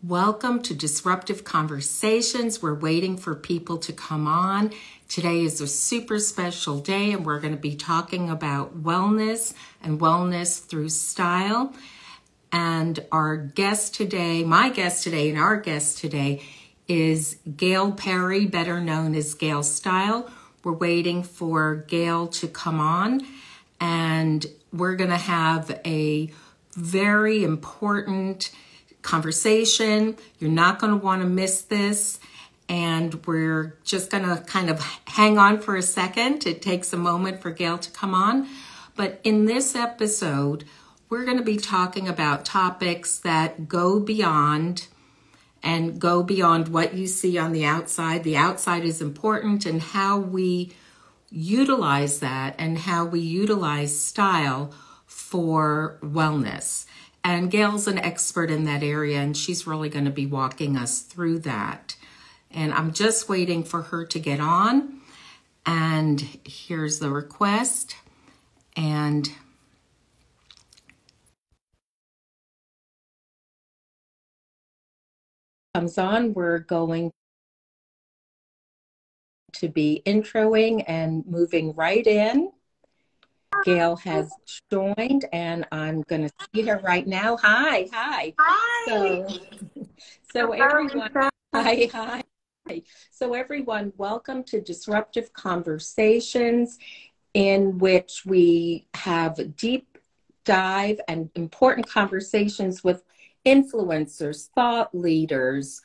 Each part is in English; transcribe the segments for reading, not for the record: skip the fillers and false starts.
Welcome to Disruptive Conversations. We're waiting for people to come on. Today is a super special day, and we're going to be talking about wellness and wellness through style. And our guest today, my guest today, and our guest today is Gail Perry, better known as Gail Style. We're waiting for Gail to come on, and we're going to have a very important conversation. You're not going to want to miss this. And we're just going to kind of hang on for a second. It takes a moment for Gail to come on. But in this episode, we're going to be talking about topics that go beyond what you see on the outside. The outside is important, and how we utilize that and how we utilize style for wellness. And Gail's an expert in that area, and she's really going to be walking us through that. And I'm just waiting for her to get on. And here's the request. And comes on, we're going to be introing and moving right in. Gail has joined, and I'm going to see her right now. Hi. So everyone, hi. So everyone, welcome to Disruptive Conversations, in which we have deep dive and important conversations with influencers, thought leaders,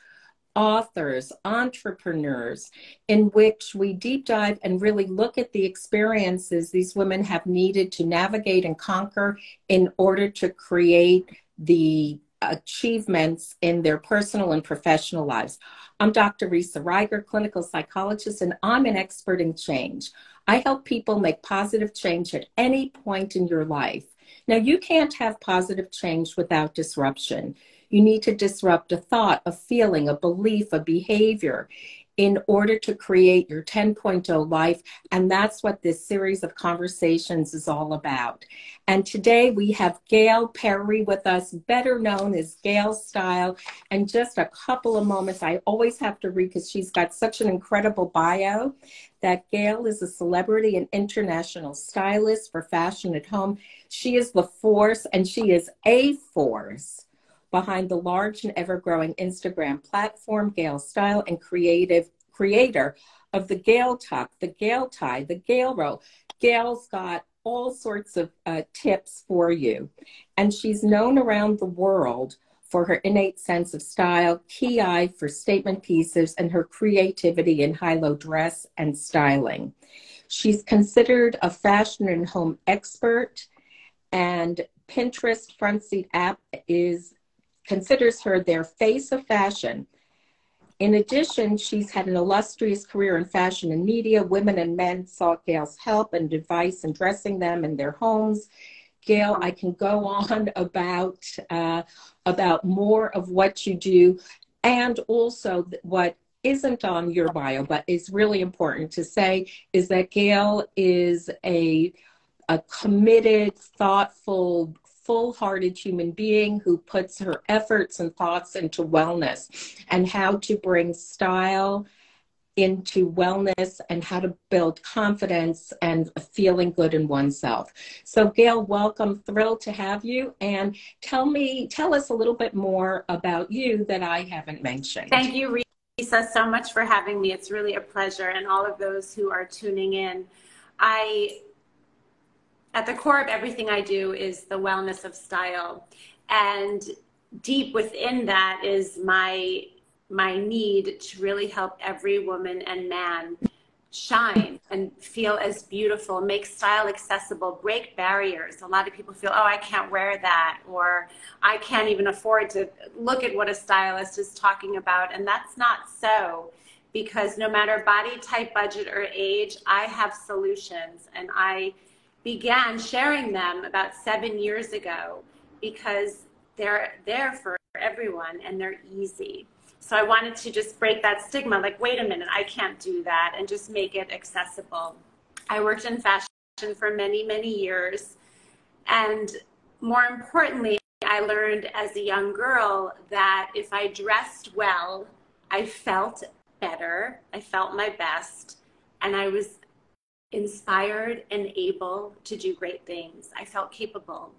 authors, entrepreneurs, in which we deep dive and really look at the experiences these women have needed to navigate and conquer in order to create the achievements in their personal and professional lives. I'm Dr. RISA, RYGER, clinical psychologist, and I'm an expert in change. I help people make positive change at any point in your life. Now, you can't have positive change without disruption. You need to disrupt a thought, a feeling, a belief, a behavior in order to create your 10.0 life. And that's what this series of conversations is all about. And today we have Gail Perry with us, better known as Gail Style. And just a couple of moments, I always have to read because she's got such an incredible bio, that Gail is a celebrity and international stylist for fashion at home. She is the force, and she is a force behind the large and ever-growing Instagram platform, Gail Style, and creator of the Gail Tuck, the Gail Tie, the Gail Row. Gail's got all sorts of tips for you. And she's known around the world for her innate sense of style, key eye for statement pieces, and her creativity in high-low dress and styling. She's considered a fashion and home expert, and Pinterest Front Seat app considers her their face of fashion. In addition, she's had an illustrious career in fashion and media. Women and men sought Gail's help and advice in dressing them in their homes. Gail, I can go on about more of what you do, and also what isn't on your bio, but is really important to say, is that Gail is a committed, thoughtful, full-hearted human being who puts her efforts and thoughts into wellness and how to bring style into wellness and how to build confidence and feeling good in oneself. So Gail, welcome. Thrilled to have you. And tell us a little bit more about you that I haven't mentioned. Thank you, Risa, so much for having me. It's really a pleasure. And all of those who are tuning in, at the core of everything I do is the wellness of style. And deep within that is my need to really help every woman and man shine and feel as beautiful, make style accessible, break barriers. A lot of people feel, oh, I can't wear that, or I can't even afford to look at what a stylist is talking about. And that's not so, because no matter body type, budget, or age, I have solutions. And I began sharing them about 7 years ago because they're there for everyone and they're easy. So I wanted to just break that stigma, like, wait a minute, I can't do that, and just make it accessible. I worked in fashion for many, many years. And more importantly, I learned as a young girl that if I dressed well, I felt better, I felt my best, and I was inspired and able to do great things. I felt capable.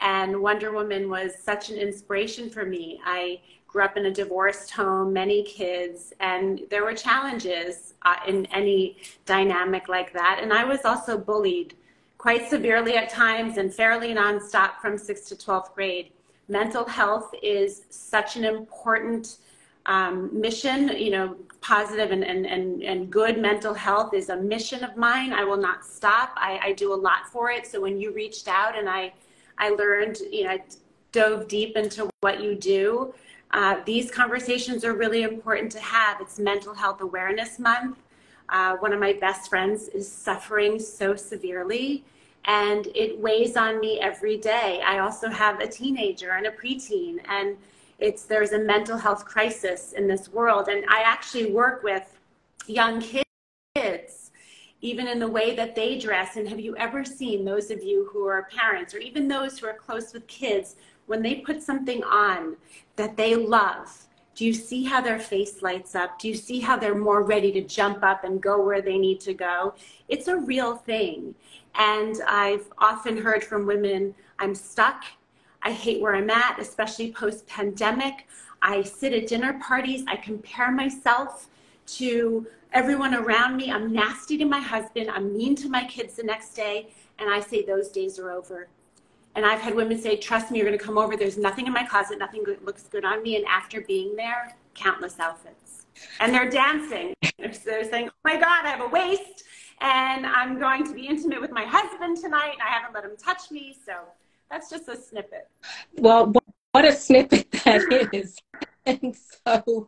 And Wonder Woman was such an inspiration for me. I grew up in a divorced home, many kids, and there were challenges in any dynamic like that. And I was also bullied quite severely at times and fairly nonstop from 6th to 12th grade. Mental health is such an important mission, you know, positive and good mental health is a mission of mine. I will not stop. I do a lot for it. So when you reached out and I learned, you know, I dove deep into what you do, these conversations are really important to have. It's Mental Health Awareness Month. One of my best friends is suffering so severely, and it weighs on me every day. I also have a teenager and a preteen, and there's a mental health crisis in this world. And I actually work with young kids, even in the way that they dress. And have you ever seen, those of you who are parents, or even those who are close with kids, when they put something on that they love, do you see how their face lights up? Do you see how they're more ready to jump up and go where they need to go? It's a real thing. And I've often heard from women, I'm stuck. I hate where I'm at, especially post-pandemic. I sit at dinner parties. I compare myself to everyone around me. I'm nasty to my husband. I'm mean to my kids the next day. And I say those days are over. And I've had women say, trust me, you're going to come over. There's nothing in my closet. Nothing looks good on me. And after being there, countless outfits. And they're dancing. They're saying, oh my God, I have a waist. And I'm going to be intimate with my husband tonight. And I haven't let him touch me. So that's just a snippet. Well, what a snippet that is. And so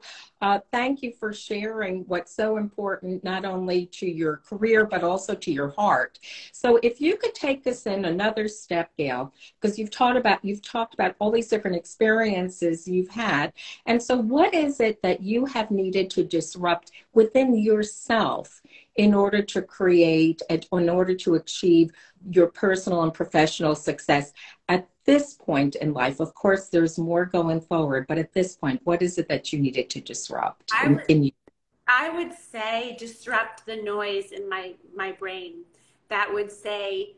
thank you for sharing what's so important, not only to your career, but also to your heart. So if you could take us in another step, Gail, because you've talked about all these different experiences you've had. And so what is it that you have needed to disrupt within yourself in order to create, in order to achieve your personal and professional success at this point in life? Of course, there's more going forward, but at this point, what is it that you needed to disrupt in you? I would say disrupt the noise in my brain that would say,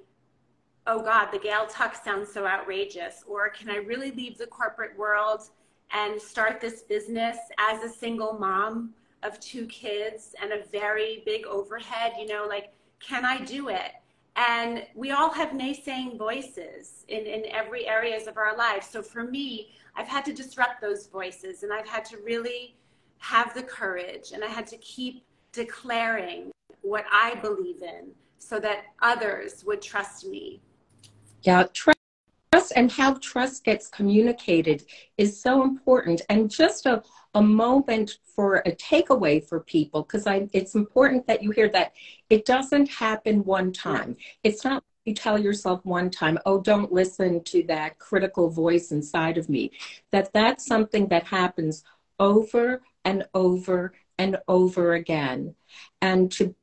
oh God, the Gail Tuck sounds so outrageous. Or can I really leave the corporate world and start this business as a single mom of 2 kids and a very big overhead? You know, like, can I do it? And we all have naysaying voices in every areas of our lives. So for me, I've had to disrupt those voices, and I've had to really have the courage, and I had to keep declaring what I believe in so that others would trust me. Yeah, trust and how trust gets communicated is so important. And just a moment for a takeaway for people, because it's important that you hear that it doesn't happen one time. It's not you tell yourself one time, oh, don't listen to that critical voice inside of me. That's something that happens over and over and over again. And to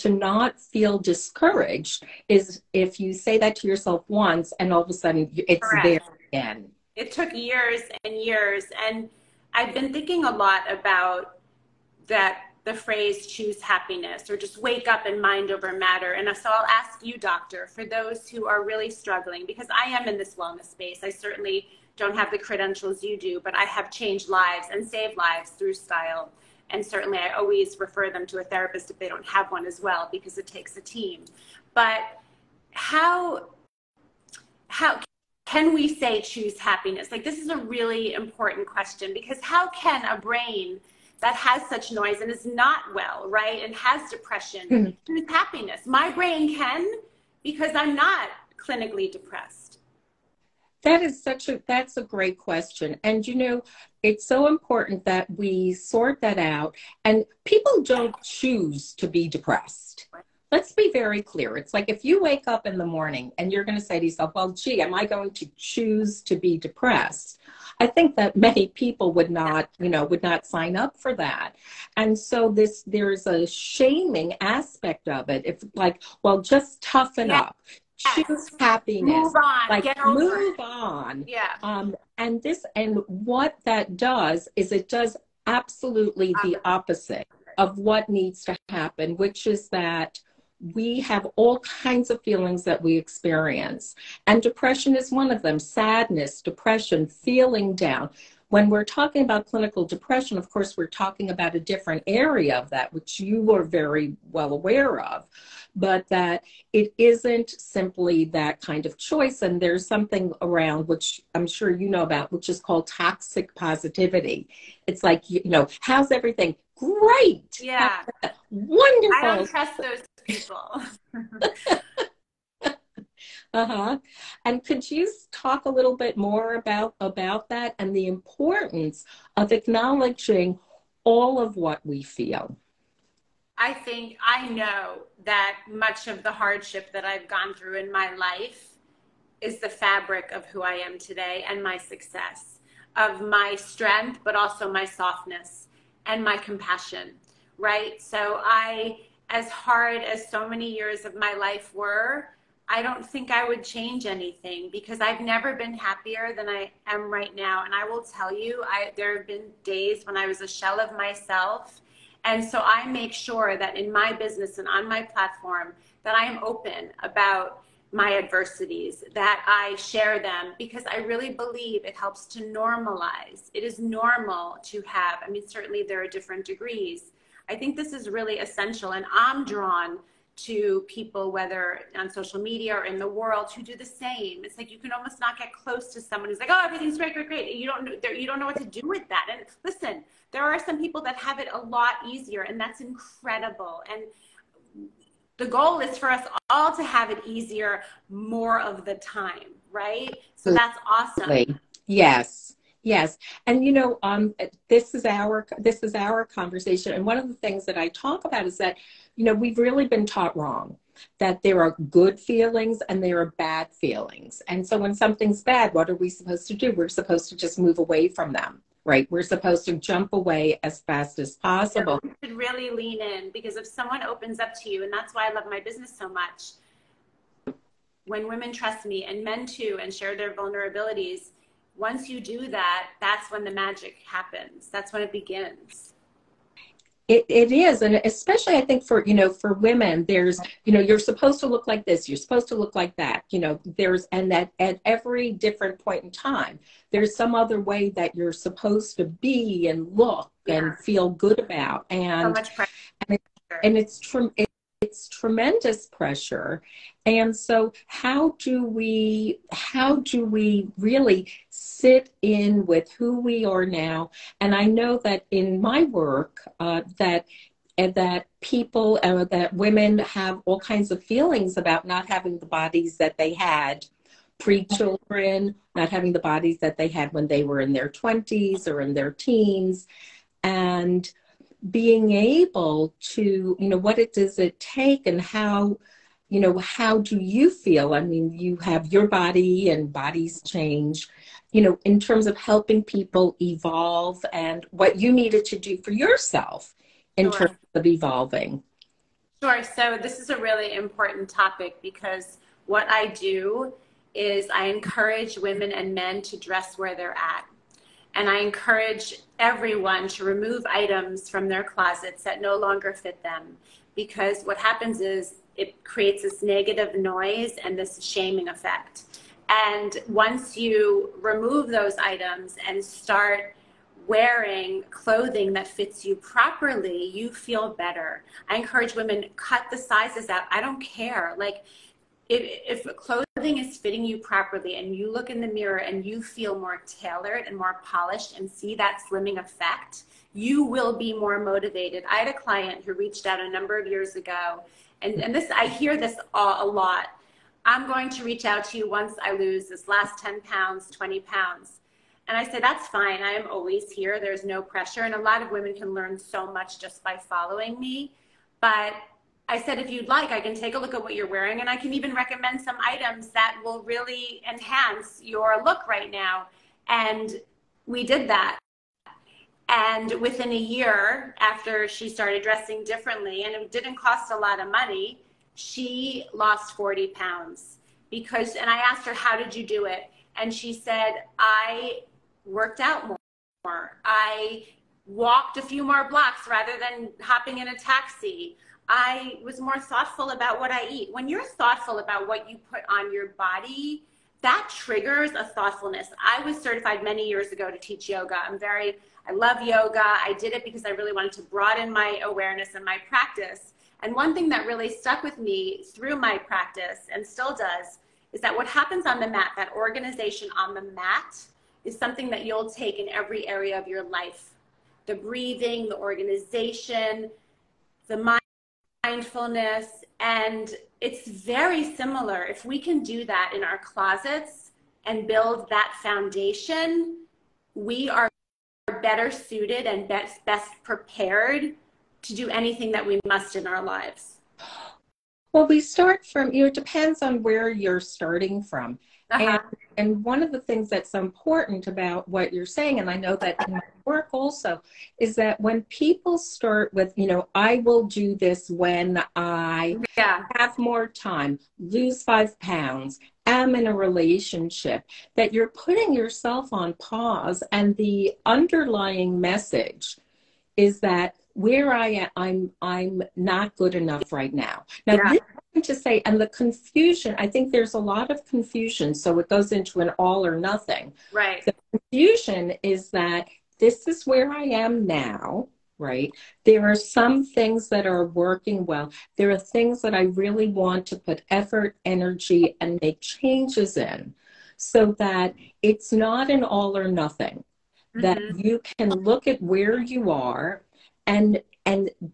not feel discouraged is if you say that to yourself once and all of a sudden it's Correct. There again. It took years and years. And I've been thinking a lot about the phrase choose happiness, or just wake up and mind over matter. And so I'll ask you, doctor, for those who are really struggling, because I am in this wellness space. I certainly don't have the credentials you do, but I have changed lives and saved lives through style. And certainly I always refer them to a therapist if they don't have one as well, because it takes a team. But how can we say choose happiness? Like, this is a really important question, because how can a brain that has such noise and is not well, right, and has depression, choose happiness? My brain can, because I'm not clinically depressed. That's a great question. And you know, it's so important that we sort that out. And people don't choose to be depressed. Let's be very clear. It's like if you wake up in the morning and you're going to say to yourself, well, gee, am I going to choose to be depressed? I think that many people would not sign up for that. And so there's a shaming aspect of it. If like, well, just toughen up. choose happiness. Move on. Like, Get over move it. on. Yeah. And what that does is it does absolutely the opposite of what needs to happen, which is that we have all kinds of feelings that we experience. And depression is one of them. Sadness, depression, feeling down. When we're talking about clinical depression, of course, we're talking about a different area of that, which you are very well aware of, but that it isn't simply that kind of choice. And there's something around, which I'm sure you know about, which is called toxic positivity. It's like, how's everything? Great. Yeah. Wonderful. I don't trust those people. And could you talk a little bit more about that and the importance of acknowledging all of what we feel? I know that much of the hardship that I've gone through in my life is the fabric of who I am today and my success, of my strength, but also my softness and my compassion, right? So as hard as so many years of my life were, I don't think I would change anything because I've never been happier than I am right now. And I will tell you, there have been days when I was a shell of myself. And so I make sure that in my business and on my platform that I am open about my adversities, that I share them, because I really believe it helps to normalize. It is normal to have, certainly there are different degrees. I think this is really essential, and I'm drawn to people, whether on social media or in the world, who do the same. It's like you can almost not get close to someone who's like, oh, everything's great, great, great. You don't know what to do with that. And listen, there are some people that have it a lot easier, and that's incredible. And the goal is for us all to have it easier more of the time, right? So that's awesome. Yes. Yes. And this is our conversation. And one of the things that I talk about is that, we've really been taught wrong, that there are good feelings and there are bad feelings. And so when something's bad, what are we supposed to do? We're supposed to just move away from them, right? We're supposed to jump away as fast as possible. You should really lean in, because if someone opens up to you, and that's why I love my business so much, when women trust me, and men too, and share their vulnerabilities, once you do that, that's when the magic happens. That's when it begins. It is. And especially I think for women, there's, you're supposed to look like this, you're supposed to look like that, and that at every different point in time, there's some other way that you're supposed to be and look and feel good about. And, so much pressure. And it's tremendous pressure. And so how do we really sit in with who we are now? And I know that in my work, that people, that women have all kinds of feelings about not having the bodies that they had pre-children, not having the bodies that they had when they were in their 20s or in their teens. And being able to, what does it take, and how do you feel? You have your body and bodies change, in terms of helping people evolve and what you needed to do for yourself in terms of evolving. Sure. So this is a really important topic, because what I do is I encourage women and men to dress where they're at. And I encourage everyone to remove items from their closets that no longer fit them, because what happens is it creates this negative noise and this shaming effect. And once you remove those items and start wearing clothing that fits you properly, you feel better. I encourage women, cut the sizes out. I don't care. Like, if clothing is fitting you properly and you look in the mirror and you feel more tailored and more polished and see that slimming effect, you will be more motivated. I had a client who reached out a number of years ago, and this, I hear this a lot. I'm going to reach out to you once I lose this last 10 pounds, 20 pounds. And I said, that's fine. I am always here. There's no pressure. And a lot of women can learn so much just by following me. But I said, if you'd like, I can take a look at what you're wearing, and I can even recommend some items that will really enhance your look right now. And we did that. And within a year, after she started dressing differently, and it didn't cost a lot of money, she lost 40 pounds. because, and I asked her, how did you do it? And she said, I worked out more. I walked a few more blocks rather than hopping in a taxi. I was more thoughtful about what I eat. When you're thoughtful about what you put on your body, that triggers a thoughtfulness. I was certified many years ago to teach yoga. I love yoga. I did it because I really wanted to broaden my awareness and my practice. And one thing that really stuck with me through my practice, and still does, is that what happens on the mat, that organization on the mat, is something that you'll take in every area of your life. The breathing, the organization, the mindfulness, and it's very similar. If we can do that in our closets and build that foundation, we are better suited and best prepared to do anything that we must in our lives. Well, we start from, it depends on where you're starting from. And one of the things that's important about what you're saying, and I know that in my work also, is that when people start with, I will do this when I have more time, lose 5 pounds, am in a relationship, that you're putting yourself on pause, and the underlying message is that where I am, I'm not good enough right now. Now, this is to say, and the confusion, I think there's a lot of confusion, so it goes into an all or nothing. Right. The confusion is that this is where I am now, right? There are some things that are working well. There are things that I really want to put effort, energy, and make changes in, so that it's not an all or nothing, that you can look at where you are and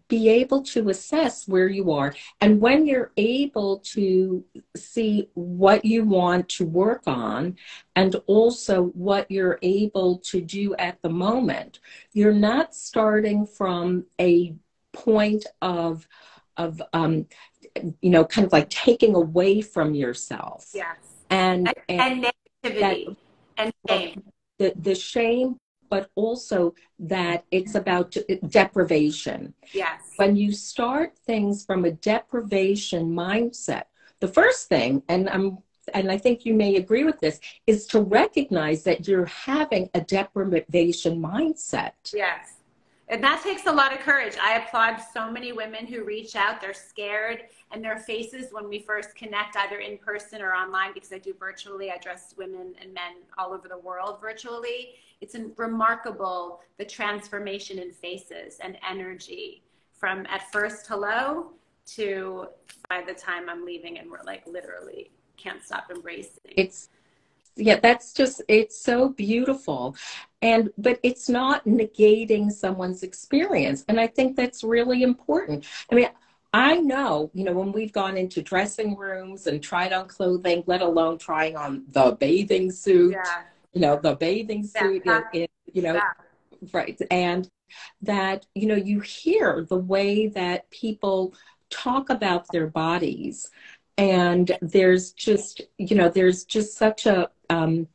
be able to assess where you are. And when you're able to see what you want to work on and also what you're able to do at the moment, you're not starting from a point of kind of like taking away from yourself. Yes. And negativity and shame. The shame, but also that it's about deprivation. Yes. When you start things from a deprivation mindset, the first thing, and I think you may agree with this, is to recognize that you're having a deprivation mindset. Yes. And that takes a lot of courage. I applaud so many women who reach out. They're scared, and their faces when we first connect, either in person or online, because I do virtually. I dress women and men all over the world virtually. It's remarkable, the transformation in faces and energy from at first hello to by the time I'm leaving and we're like literally can't stop embracing. It's so beautiful. But it's not negating someone's experience. And I think that's really important. I mean, I know, when we've gone into dressing rooms and tried on clothing, let alone trying on the bathing suit, the bathing suit, right. And that, you hear the way that people talk about their bodies. And there's just such an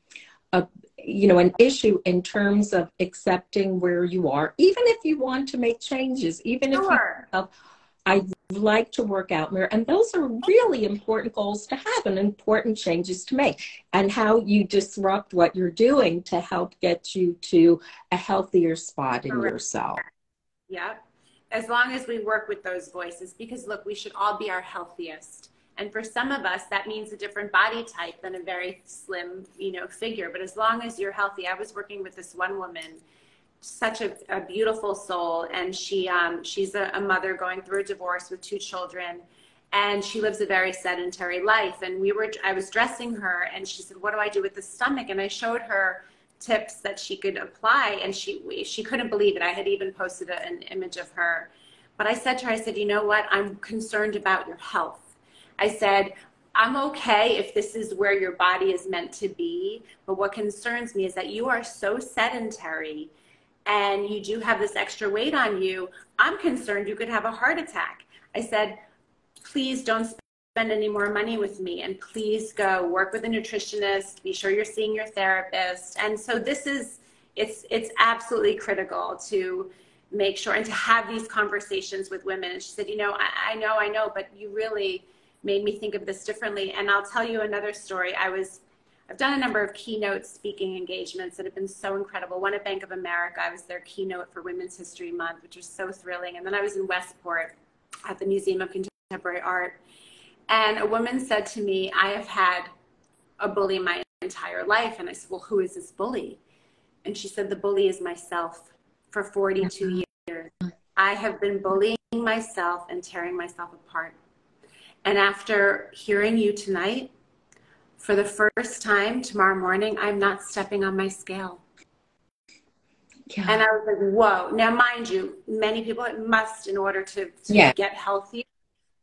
issue in terms of accepting where you are, even if you want to make changes, even if I'd like to work out more. And those are really important goals to have and important changes to make, and how you disrupt what you're doing to help get you to a healthier spot in yourself. Yeah. As long as we work with those voices, because look, we should all be our healthiest. And for some of us, that means a different body type than a very slim, figure. But as long as you're healthy, I was working with this one woman, such a beautiful soul. And she's a mother going through a divorce with 2 children. And she lives a very sedentary life. And I was dressing her, and she said, what do I do with the stomach? And I showed her tips that she could apply. And she couldn't believe it. I had even posted an image of her. But I said to her, you know what? I'm concerned about your health. I said, I'm okay if this is where your body is meant to be, but what concerns me is that you are so sedentary and you do have this extra weight on you. I'm concerned you could have a heart attack. I said, please don't spend any more money with me, and please go work with a nutritionist, be sure you're seeing your therapist. And so it's absolutely critical to make sure and to have these conversations with women. And she said, I know, but you really, made me think of this differently. And I'll tell you another story. I've done a number of keynote speaking engagements that have been so incredible. One at Bank of America, I was their keynote for Women's History Month, which was so thrilling. And then I was in Westport at the Museum of Contemporary Art. And a woman said to me, I have had a bully my entire life. And I said, well, who is this bully? And she said, the bully is myself for 42 years. I have been bullying myself and tearing myself apart. And after hearing you tonight, for the first time tomorrow morning, I'm not stepping on my scale. Yeah. And I was like, whoa. Now, mind you, many people must in order to get healthy.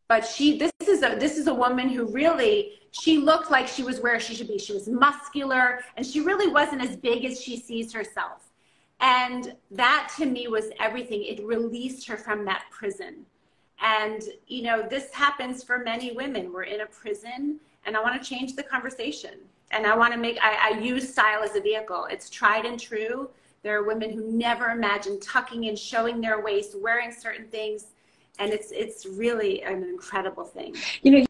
But this is a woman who really, she looked like she was where she should be. She was muscular, and she really wasn't as big as she sees herself. And that to me was everything. It released her from that prison. And, you know, this happens for many women. We're in a prison, and I want to change the conversation. And I want to I use style as a vehicle. It's tried and true. There are women who never imagined tucking in, showing their waist, wearing certain things. And it's really an incredible thing. You know,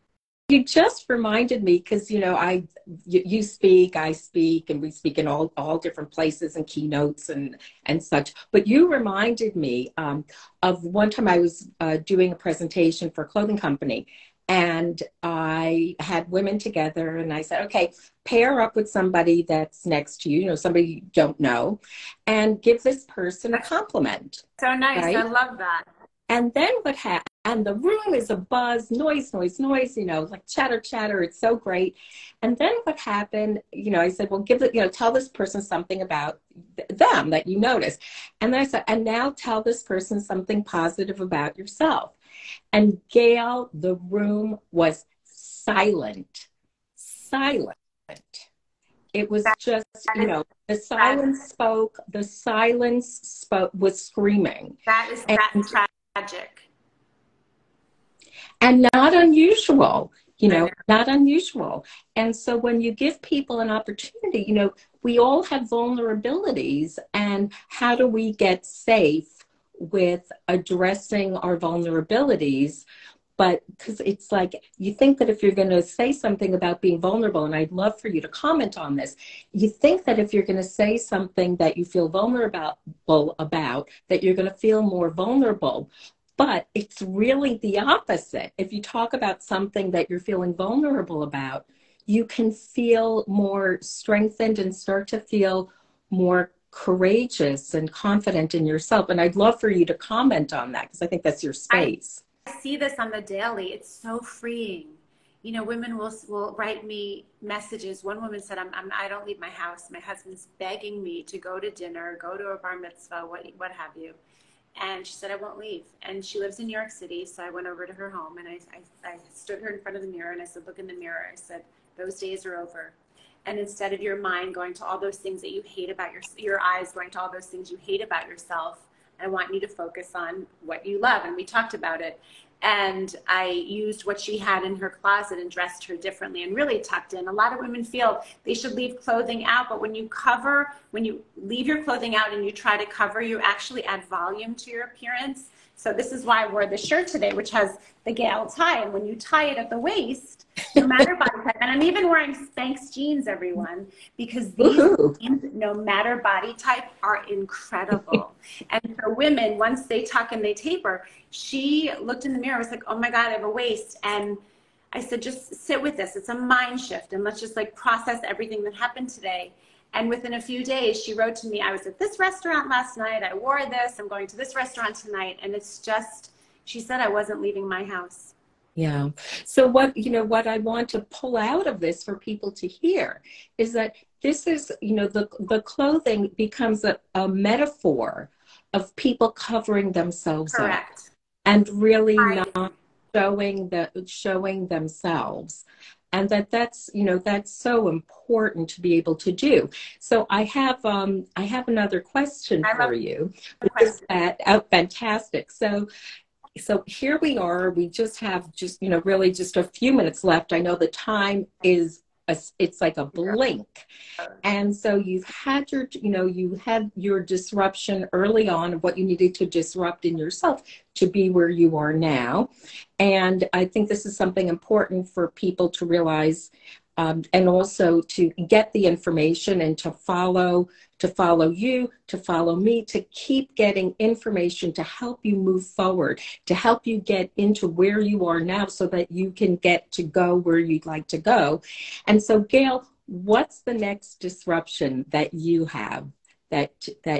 you just reminded me, because, you know, you speak, I speak, and we speak in all different places and keynotes and such. But you reminded me of one time I was doing a presentation for a clothing company. And I had women together, and I said, okay, pair up with somebody that's next to you, you know, somebody you don't know, and give this person a compliment. So nice. Right? I love that. And then what happened? And the room is a buzz, noise, you know, like chatter. It's so great. And then what happened, you know, I said, well, tell this person something about them that you noticed. And then I said, and now tell this person something positive about yourself. And Gail, the room was silent. It was just, you know, the silence was screaming. That's tragic. And not unusual, you know, not unusual. And so when you give people an opportunity, you know, we all have vulnerabilities, and how do we get safe with addressing our vulnerabilities? But because it's like, you think that if you're going to say something about being vulnerable, and I'd love for you to comment on this, you think that if you're going to say something that you feel vulnerable about, that you're going to feel more vulnerable. But it's really the opposite. If you talk about something that you're feeling vulnerable about, you can feel more strengthened and start to feel more courageous and confident in yourself. And I'd love for you to comment on that, because I think that's your space. I see this on the daily. It's so freeing. You know, women will write me messages. One woman said, I don't leave my house. My husband's begging me to go to dinner, go to a bar mitzvah, what have you. And she said, I won't leave. And she lives in New York City. So I went over to her home, and I stood her in front of the mirror, and I said, look in the mirror. I said, those days are over. And instead of your mind going to all those things that you hate about your eyes going to all those things you hate about yourself, I want you to focus on what you love. And we talked about it. And I used what she had in her closet and dressed her differently and really tucked in. A lot of women feel they should leave clothing out, but when you leave your clothing out and you try to cover, you actually add volume to your appearance. So this is why I wore the shirt today, which has the Gail tie. And when you tie it at the waist, no matter body type, and I'm even wearing Spanx jeans, everyone, because these jeans, no matter body type, are incredible. And for women, once they tuck and they taper, she looked in the mirror, was like, oh my God, I have a waist. And I said, just sit with this. It's a mind shift. And let's just like process everything that happened today. And within a few days, she wrote to me, I was at this restaurant last night. I wore this. I'm going to this restaurant tonight. And it's just, she said, I wasn't leaving my house. Yeah. So what I want to pull out of this for people to hear is that this is, you know, the clothing becomes a metaphor of people covering themselves Correct. up and really not showing themselves. And that's, you know, that's so important to be able to do. So I have another question for you. Fantastic. So here we are. We just have really just a few minutes left. I know the time is it's like a blink. And so you've had your, you had your disruption early on of what you needed to disrupt in yourself to be where you are now. And I think this is something important for people to realize, and also to get the information and to follow you, to follow me, to keep getting information to help you move forward, to help you get into where you are now so that you can get to go where you'd like to go. And so, Gail, what's the next disruption that you have that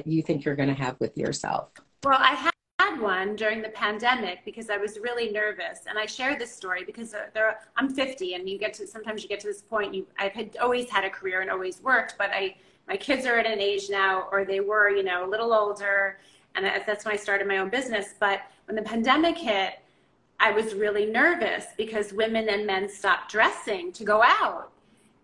you think you're going to have with yourself? Well, I had one during the pandemic because I was really nervous, and I share this story because I'm 50, and sometimes you get to this point. I've always had a career and always worked, but my kids are at an age now, or they were, a little older, and that's when I started my own business. But when the pandemic hit, I was really nervous because women and men stopped dressing to go out.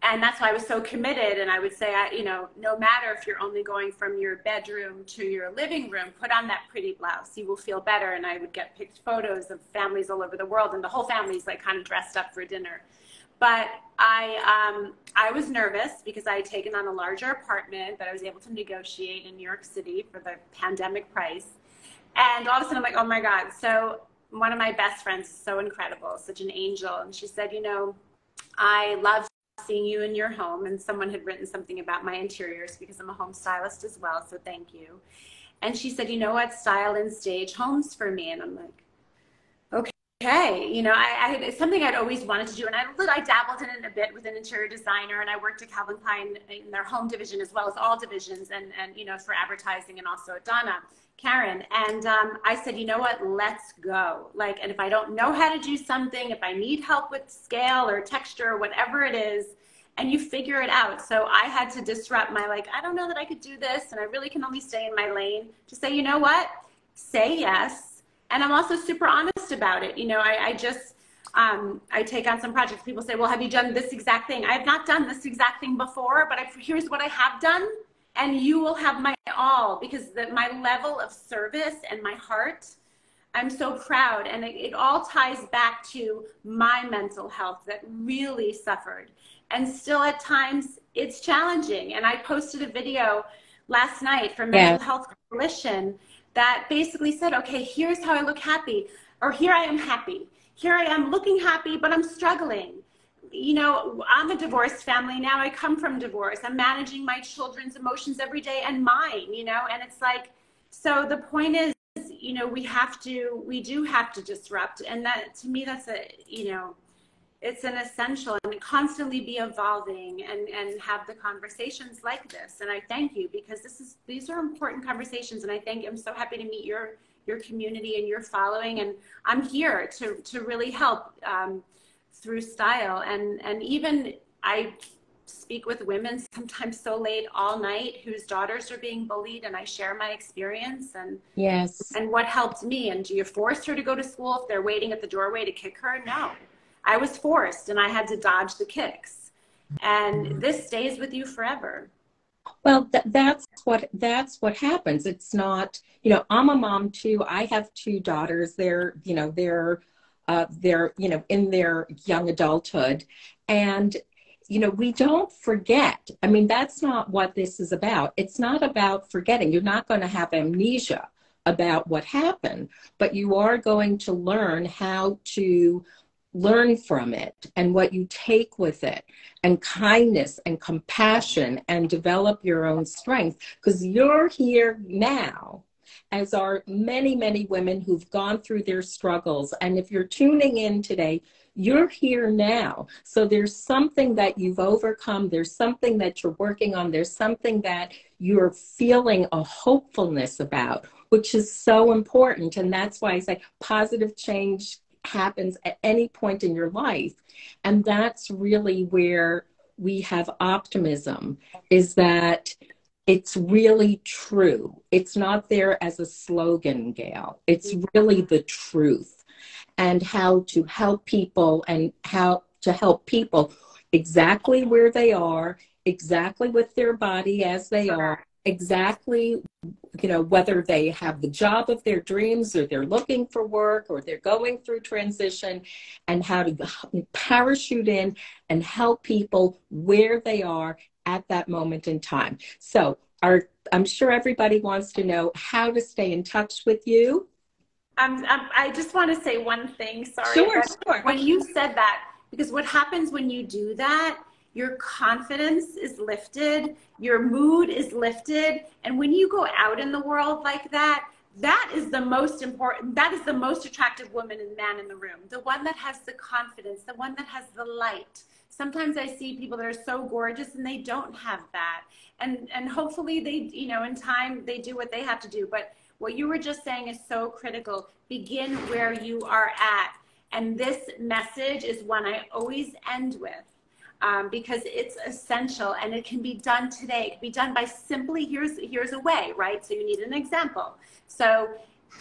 And that's why I was so committed. And I would say, no matter if you're only going from your bedroom to your living room, put on that pretty blouse. You will feel better. And I would get picked photos of families all over the world, and the whole family's like kind of dressed up for dinner. But I was nervous because I had taken on a larger apartment that I was able to negotiate in New York City for the pandemic price. And all of a sudden I'm like, oh my God. So one of my best friends is so incredible, such an angel. And she said, I love seeing you in your home. And someone had written something about my interiors because I'm a home stylist as well. So thank you. And she said, you know what? Style and stage homes for me. And I'm like, okay. It's something I'd always wanted to do. And I dabbled in it a bit with an interior designer, and I worked at Calvin Klein in their home division as well as all divisions, and for advertising, and also at Donna Karen. And I said, you know what, let's go. And if I don't know how to do something, if I need help with scale or texture or whatever it is, and you figure it out. So I had to disrupt my, I don't know that I could do this, and I really can only stay in my lane, to say, you know what, say yes. And I'm also super honest about it. I take on some projects. People say, well, have you done this exact thing? I have not done this exact thing before, but here's what I have done. And you will have my all, because my level of service and my heart, I'm so proud. And it all ties back to my mental health that really suffered. And still at times it's challenging. And I posted a video last night for Mental Health Coalition that basically said, okay, here's how I look happy, or here I am happy. Here I am looking happy, but I'm struggling. I'm a divorced family now. I come from divorce. I'm managing my children's emotions every day, and mine, and it's so the point is, we do have to disrupt. And that, to me, that's it's an essential, and constantly be evolving and have the conversations like this. And I thank you, because these are important conversations. And I'm so happy to meet your community and your following. And I'm here to really help through style. And even I speak with women sometimes so late all night whose daughters are being bullied, and I share my experience and what helped me. And do you force her to go to school if they're waiting at the doorway to kick her? No. I was forced, and I had to dodge the kicks. And this stays with you forever. Well, that's what happens. It's not, I'm a mom too. I have two daughters. They're in their young adulthood, and we don't forget. I mean, that's not what this is about. It's not about forgetting. You're not going to have amnesia about what happened, but you are going to learn how to learn from it and what you take with it, and kindness and compassion, and develop your own strength, because you're here now, as are many, many women who've gone through their struggles. And if you're tuning in today, you're here now. So there's something that you've overcome. There's something that you're working on. There's something that you're feeling a hopefulness about, which is so important. And that's why I say positive change happens at any point in your life. And that's really where we have optimism, is that it's really true. It's not there as a slogan, Gail. It's really the truth, and how to help people, and how to help people exactly where they are, exactly with their body as they are, exactly, whether they have the job of their dreams or they're looking for work or they're going through transition, and how to parachute in and help people where they are at that moment in time. So I'm sure everybody wants to know how to stay in touch with you. I just want to say one thing. Sorry. Sure, sure. When you said that, because what happens when you do that, your confidence is lifted, your mood is lifted. And when you go out in the world like that, that is the most important, that is the most attractive woman and man in the room. The one that has the confidence, the one that has the light. Sometimes I see people that are so gorgeous and they don't have that. And hopefully they, in time they do what they have to do. But what you were just saying is so critical. Begin where you are at. And this message is one I always end with. Because it's essential and it can be done today. It can be done by simply, here's a way, right? So you need an example. So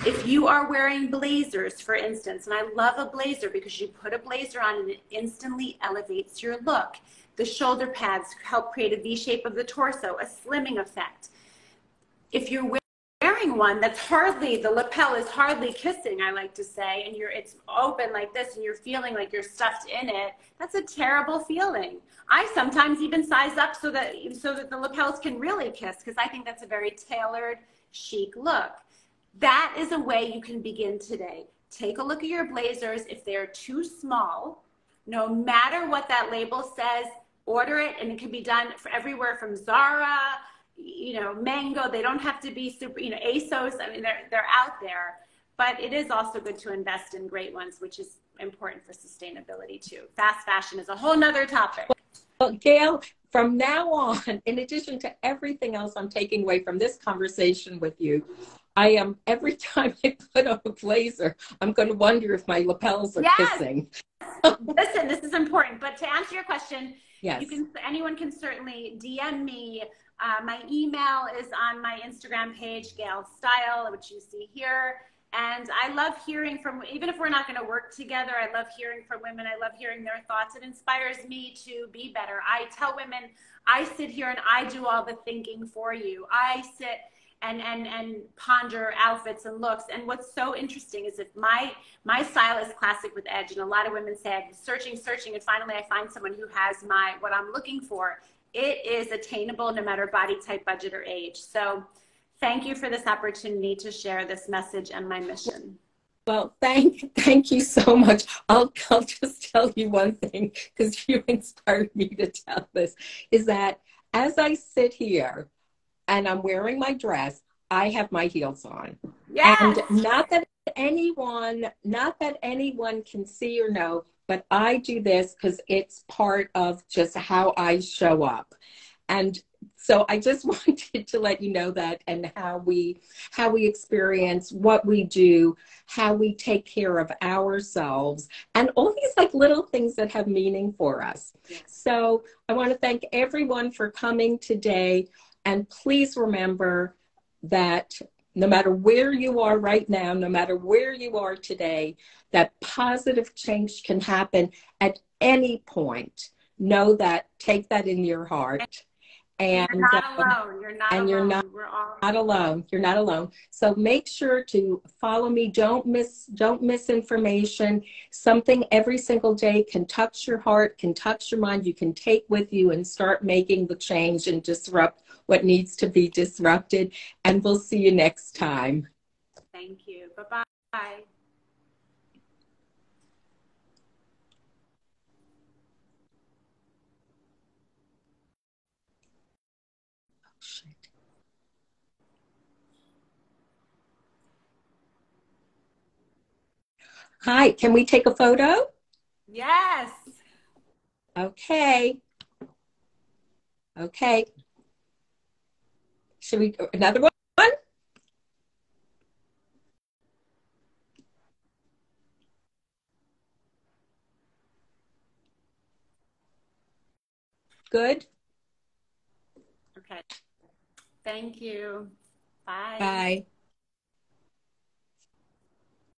if you are wearing blazers, for instance, and I love a blazer because you put a blazer on and it instantly elevates your look. The shoulder pads help create a V shape of the torso, a slimming effect. If you're wearing one that's hardly, the lapel is hardly kissing, I like to say, and it's open like this and you're feeling like you're stuffed in it, that's a terrible feeling. I sometimes even size up so that the lapels can really kiss, because I think that's a very tailored, chic look. That is a way you can begin today. Take a look at your blazers. If they're too small, no matter what that label says, order it, and it can be done for everywhere from Zara, Mango. They don't have to be super, ASOS. I mean, they're out there, but it is also good to invest in great ones, which is important for sustainability too. Fast fashion is a whole nother topic. Well, Gail, from now on, in addition to everything else I'm taking away from this conversation with you, every time I put on a blazer, I'm going to wonder if my lapels are kissing. Listen, this is important, but to answer your question, yes, anyone can certainly DM me. My email is on my Instagram page, Gail Style, which you see here. And I love hearing from, even if we're not going to work together, I love hearing from women. I love hearing their thoughts. It inspires me to be better. I tell women, I sit here and I do all the thinking for you. I sit and ponder outfits and looks. And what's so interesting is if my style is classic with edge, and a lot of women say I'm searching, and finally I find someone who has what I'm looking for. It is attainable no matter body type, budget, or age. So thank you for this opportunity to share this message and my mission. Well, thank you so much. I'll just tell you one thing, because you inspired me to tell this, is that as I sit here and I'm wearing my dress, I have my heels on. Yes. And not that anyone can see or know, but I do this because it's part of just how I show up. And so I just wanted to let you know that, and how we experience what we do, how we take care of ourselves, and all these little things that have meaning for us. Yes. So I want to thank everyone for coming today. And please remember that no matter where you are right now, no matter where you are today, that positive change can happen at any point. Know that, take that in your heart. And you're not alone. You're not alone. You're not alone. You're not alone. So make sure to follow me. Don't miss information. Something every single day can touch your heart, can touch your mind. You can take with you and start making the change and disrupt what needs to be disrupted. And we'll see you next time. Thank you. Bye-bye. Hi, can we take a photo? Yes. Okay. Okay. Should we, another one? Good. Okay. Thank you. Bye. Bye.